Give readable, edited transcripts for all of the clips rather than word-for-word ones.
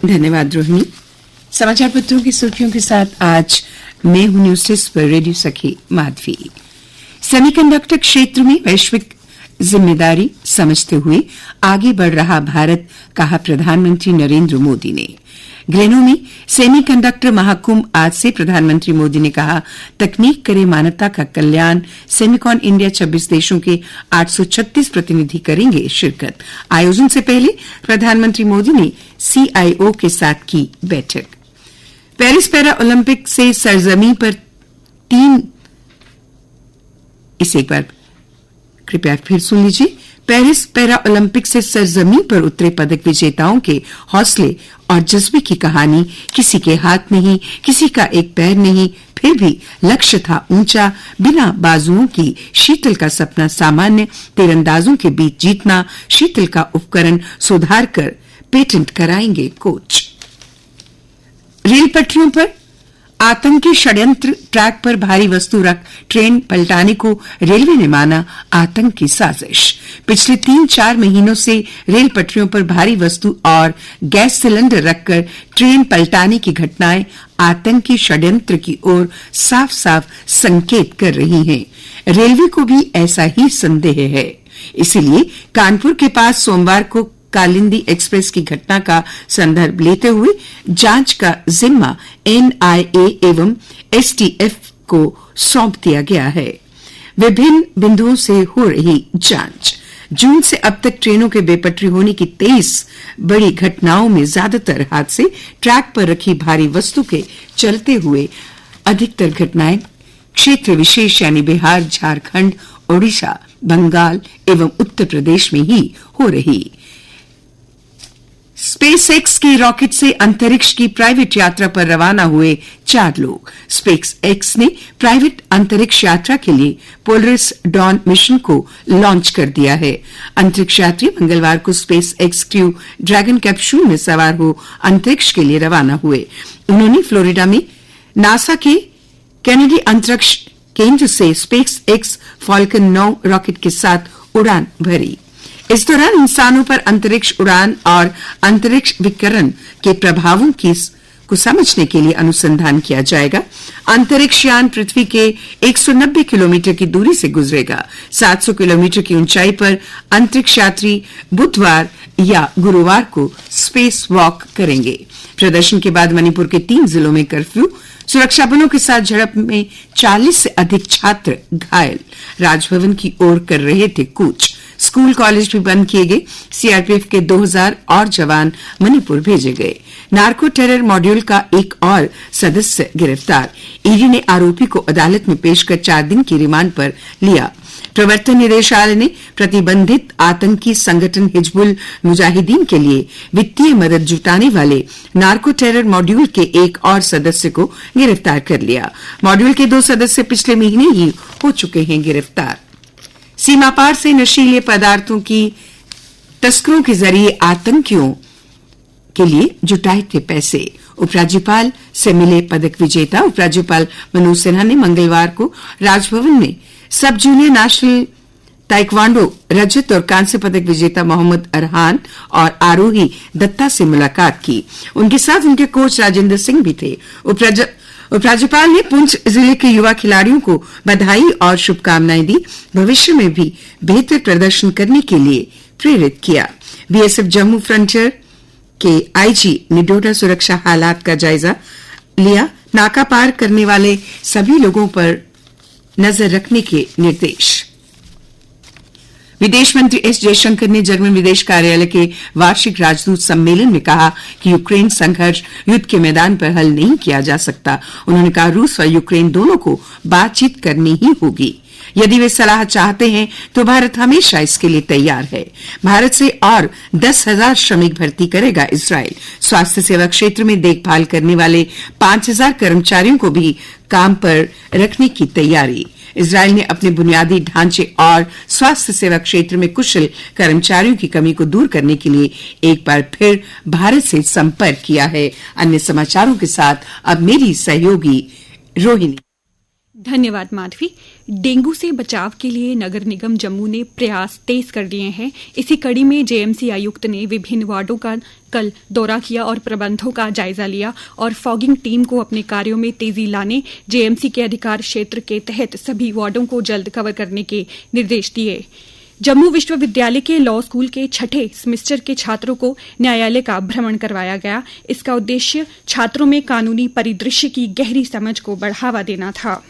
धन्यवाद रोहिणी। समाचार पत्रों की सुर्खियों के साथ आज मैं हूं न्यूज डेस्क पर रेडियो सखी माधवी। सेमीकंडक्टर क्षेत्र में वैश्विक जिम्मेदारी समझते हुए आगे बढ़ रहा भारत, कहा प्रधानमंत्री नरेंद्र मोदी ने। ग्लेनो में सेमीकंडक्टर महाकुंभ आज से प्रधानमंत्री मोदी ने कहा, तकनीक करे मानवता का कल्याण। सेमिकॉन इंडिया 26 देशों के 836 प्रतिनिधि करेंगे शिरकत। आयोजन से पहले प्रधानमंत्री मोदी ने सीआईओ के साथ की बैठक। पेरिस पैरा ओलंपिक से सरजमी पर इसे एक बार कृपया फिर सुन लीजिए। पेरिस पैरा ओलंपिक से सरजमी पर उतरे पदक विजेताओं के हौसले और जज्बे की कहानी। किसी के हाथ नहीं, किसी का एक पैर नहीं, फिर भी लक्ष्य था ऊंचा। बिना बाजुओं की शीतल का सपना सामान्य तीरंदाजों के बीच जीतना। शीतल का उपकरण सुधार कर पेटेंट कराएंगे कोच। रेल पटरियों पर आतंकी षड्यंत्र। ट्रैक पर भारी वस्तु रख ट्रेन पलटाने को रेलवे ने माना आतंकी साजिश। पिछले 3-4 महीनों से रेल पटरियों पर भारी वस्तु और गैस सिलेंडर रखकर ट्रेन पलटाने की घटनाएं आतंकी षड्यंत्र की ओर साफ साफ संकेत कर रही हैं। रेलवे को भी ऐसा ही संदेह है। इसीलिए कानपुर के पास सोमवार को कालिंदी एक्सप्रेस की घटना का संदर्भ लेते हुए जांच का जिम्मा एनआईए एवं एसटीएफ को सौंप दिया गया है। विभिन्न बिंदुओं से हो रही जांच। जून से अब तक ट्रेनों के बेपटरी होने की 23 बड़ी घटनाओं में ज्यादातर हादसे ट्रैक पर रखी भारी वस्तु के चलते हुए। अधिकतर घटनाएं क्षेत्र विशेष यानी बिहार, झारखंड, ओडिशा, बंगाल एवं उत्तर प्रदेश में ही हो रही। स्पेस एक्स के रॉकेट से अंतरिक्ष की प्राइवेट यात्रा पर रवाना हुए 4 लोग। स्पेस एक्स ने प्राइवेट अंतरिक्ष यात्रा के लिए पोलरिस डॉन मिशन को लॉन्च कर दिया है। अंतरिक्ष यात्री मंगलवार को space x crew dragon capsule में सवार हो अंतरिक्ष के लिए रवाना हुए। उन्होंने फ्लोरिडा में नासा के केनेडी अंतरिक्ष केंद्र से स्पेस एक्स फॉल्कन 9 रॉकेट के साथ उड़ान भरी। इस दौरान इंसानों पर अंतरिक्ष उड़ान और अंतरिक्ष विकिरण के प्रभावों को समझने के लिए अनुसंधान किया जाएगा। अंतरिक्ष यान पृथ्वी के 190 किलोमीटर की दूरी से गुजरेगा। 700 किलोमीटर की ऊंचाई पर अंतरिक्ष यात्री बुधवार या गुरुवार को स्पेस वॉक करेंगे। प्रदर्शन के बाद मणिपुर के 3 जिलों में कर्फ्यू। सुरक्षा बलों के साथ झड़प में 40 से अधिक छात्र घायल। राजभवन की ओर कर रहे थे कूच। स्कूल कॉलेज भी बंद किए गए। सीआरपीएफ के 2000 और जवान मणिपुर भेजे गए। नार्को टेरर मॉड्यूल का एक और सदस्य गिरफ्तार। ईडी ने आरोपी को अदालत में पेश कर 4 दिन की रिमांड पर लिया। प्रवर्तन निदेशालय ने प्रतिबंधित आतंकी संगठन हिजबुल मुजाहिदीन के लिए वित्तीय मदद जुटाने वाले नार्को टेरर मॉड्यूल के एक और सदस्य को गिरफ्तार कर लिया। मॉड्यूल के 2 सदस्य पिछले महीने ही हो चुके हैं गिरफ्तार। सीमा पार से नशीले पदार्थों की तस्करों के जरिए आतंकियों के लिए जुटाए थे पैसे। उपराज्यपाल से मिले पदक विजेता। उपराज्यपाल मनोज सिन्हा ने मंगलवार को राजभवन में सब जूनियर नेशनल ताइक्वांडो रजत और कांस्य पदक विजेता मोहम्मद अरहान और आरोही दत्ता से मुलाकात की। उनके साथ उनके कोच राजेंद्र सिंह भी थे। उपराज्यपाल ने पुंछ जिले के युवा खिलाड़ियों को बधाई और शुभकामनाएं दी। भविष्य में भी बेहतर प्रदर्शन करने के लिए प्रेरित किया। बीएसएफ जम्मू फ्रंटियर के आईजी ने डोडा सुरक्षा हालात का जायजा लिया। नाका पार करने वाले सभी लोगों पर नजर रखने के निर्देश। विदेश मंत्री एस जयशंकर ने जर्मन विदेश कार्यालय के वार्षिक राजदूत सम्मेलन में कहा कि यूक्रेन संघर्ष युद्ध के मैदान पर हल नहीं किया जा सकता। उन्होंने कहा रूस और यूक्रेन दोनों को बातचीत करनी ही होगी। यदि वे सलाह चाहते हैं तो भारत हमेशा इसके लिए तैयार है। भारत से और 10,000 श्रमिक भर्ती करेगा इजरायल। स्वास्थ्य सेवा क्षेत्र में देखभाल करने वाले 5,000 कर्मचारियों को भी काम पर रखने की तैयारी। इजरायल ने अपने बुनियादी ढांचे और स्वास्थ्य सेवा क्षेत्र में कुशल कर्मचारियों की कमी को दूर करने के लिए एक बार फिर भारत से संपर्क किया है। अन्य समाचारों के साथ अब मेरी सहयोगी रोहिणी। धन्यवाद माधवी। डेंगू से बचाव के लिए नगर निगम जम्मू ने प्रयास तेज कर दिए हैं। इसी कड़ी में जेएमसी आयुक्त ने विभिन्न वार्डों का कल दौरा किया और प्रबंधों का जायजा लिया और फॉगिंग टीम को अपने कार्यों में तेजी लाने जेएमसी के अधिकार क्षेत्र के तहत सभी वार्डों को जल्द कवर करने के निर्देश दिए। जम्मू विश्वविद्यालय के लॉ स्कूल के छठे सेमेस्टर के छात्रों को न्यायालय का भ्रमण करवाया गया। इसका उद्देश्य छात्रों में कानूनी परिदृश्य की गहरी समझ को बढ़ावा देना था।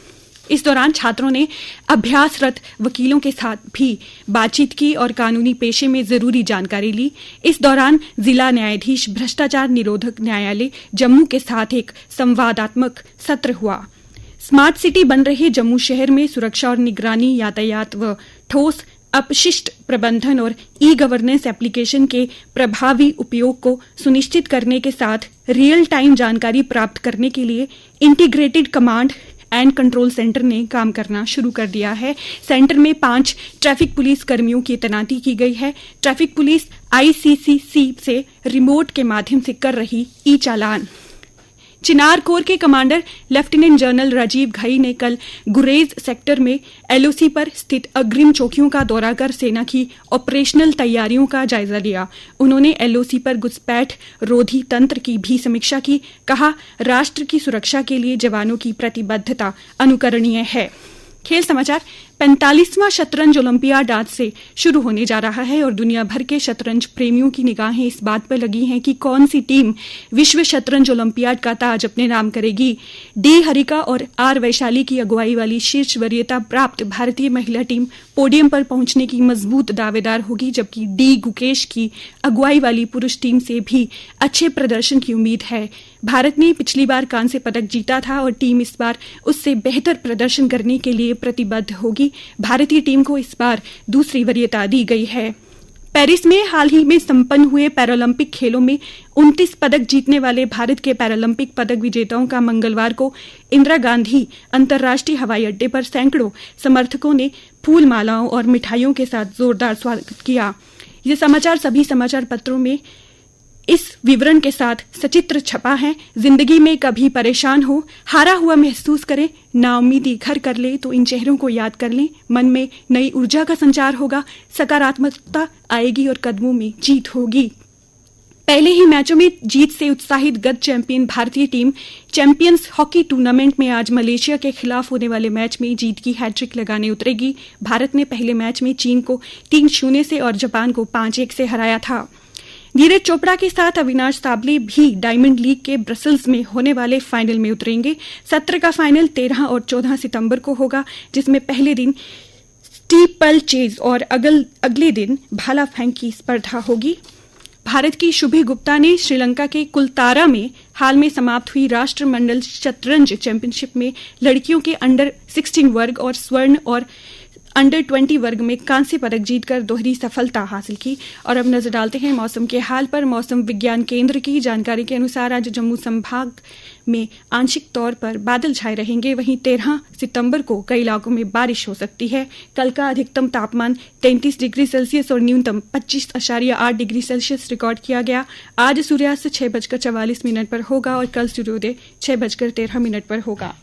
इस दौरान छात्रों ने अभ्यासरत वकीलों के साथ भी बातचीत की और कानूनी पेशे में जरूरी जानकारी ली। इस दौरान जिला न्यायाधीश भ्रष्टाचार निरोधक न्यायालय जम्मू के साथ एक संवादात्मक सत्र हुआ। स्मार्ट सिटी बन रहे जम्मू शहर में सुरक्षा और निगरानी, यातायात व ठोस अपशिष्ट प्रबंधन और ई गवर्नेंस एप्लीकेशन के प्रभावी उपयोग को सुनिश्चित करने के साथ रियल टाइम जानकारी प्राप्त करने के लिए integrated command and control centre ने काम करना शुरू कर दिया है। सेंटर में 5 ट्रैफिक पुलिस कर्मियों की तैनाती की गई है। ट्रैफिक पुलिस आईसीसीसी से रिमोट के माध्यम से कर रही ई चालान। चिनार कोर के commander lieutenant general Rajiv Ghai ने कल गुरेज सेक्टर में एलओसी पर स्थित अग्रिम चौकियों का दौरा कर सेना की ऑपरेशनल तैयारियों का जायजा लिया। उन्होंने एलओसी पर घुसपैठ रोधी तंत्र की भी समीक्षा की। कहा, राष्ट्र की सुरक्षा के लिए जवानों की प्रतिबद्धता अनुकरणीय है। खेल समाचार। 45वां शतरंज ओलंपियाड आज से शुरू होने जा रहा है और दुनिया भर के शतरंज प्रेमियों की निगाहें इस बात पर लगी हैं कि कौन सी टीम विश्व शतरंज ओलंपियाड का ताज अपने नाम करेगी। डी हरिका और आर वैशाली की अगुवाई वाली शीर्ष वरीयता प्राप्त भारतीय महिला टीम पोडियम पर पहुंचने की मजबूत दावेदार होगी, जबकि डी गुकेश की अगुवाई वाली पुरुष टीम से भी अच्छे प्रदर्शन की उम्मीद है। भारत ने पिछली बार कांस्य पदक जीता था और टीम इस बार उससे बेहतर प्रदर्शन करने के लिए प्रतिबद्ध होगी। भारतीय टीम को इस बार दूसरी वरीयता दी गई है। पेरिस में हाल ही में संपन्न हुए पैरालंपिक खेलों में 29 पदक जीतने वाले भारत के पैरालंपिक पदक विजेताओं का मंगलवार को इंदिरा गांधी अंतर्राष्ट्रीय हवाई अड्डे पर सैकड़ों समर्थकों ने फूल मालाओं और मिठाइयों के साथ जोरदार स्वागत किया। ये समाचार सभी समाचार पत्रों में इस विवरण के साथ सचित्र छपा है। जिंदगी में कभी परेशान हो, हारा हुआ महसूस करें, नाउम्मीदी घर कर ले तो इन चेहरों को याद कर लें। मन में नई ऊर्जा का संचार होगा, सकारात्मकता आएगी और कदमों में जीत होगी। पहले ही मैचों में जीत से उत्साहित गत चैंपियन भारतीय टीम चैंपियंस हॉकी टूर्नामेंट में आज मलेशिया के खिलाफ होने वाले मैच में जीत की हैट्रिक लगाने उतरेगी। भारत ने पहले मैच में चीन को 3-0 से और जापान को 5-1 से हराया था। नीरज चोपड़ा के साथ अविनाश साबले भी डायमंड लीग के ब्रसल्स में होने वाले फाइनल में उतरेंगे। सत्र का फाइनल 13 और 14 सितंबर को होगा, जिसमें पहले दिन स्टीपल चेज और अगले दिन भाला फेंक की स्पर्धा होगी। भारत की शुभि गुप्ता ने श्रीलंका के कुलतारा में हाल में समाप्त हुई राष्ट्रमंडल शतरंज चैंपियनशिप में लड़कियों के अंडर 16 वर्ग और स्वर्ण और अंडर 20 वर्ग में कांस्य पदक जीतकर दोहरी सफलता हासिल की। और अब नजर डालते हैं मौसम के हाल पर। मौसम विज्ञान केंद्र की जानकारी के अनुसार आज जम्मू संभाग में आंशिक तौर पर बादल छाए रहेंगे। वहीं 13 सितंबर को कई इलाकों में बारिश हो सकती है। कल का अधिकतम तापमान 33 डिग्री सेल्सियस और न्यूनतम 25.8 डिग्री सेल्सियस रिकॉर्ड किया गया। आज सूर्यास्त 6:44 पर होगा और कल सूर्योदय 6:13 पर होगा।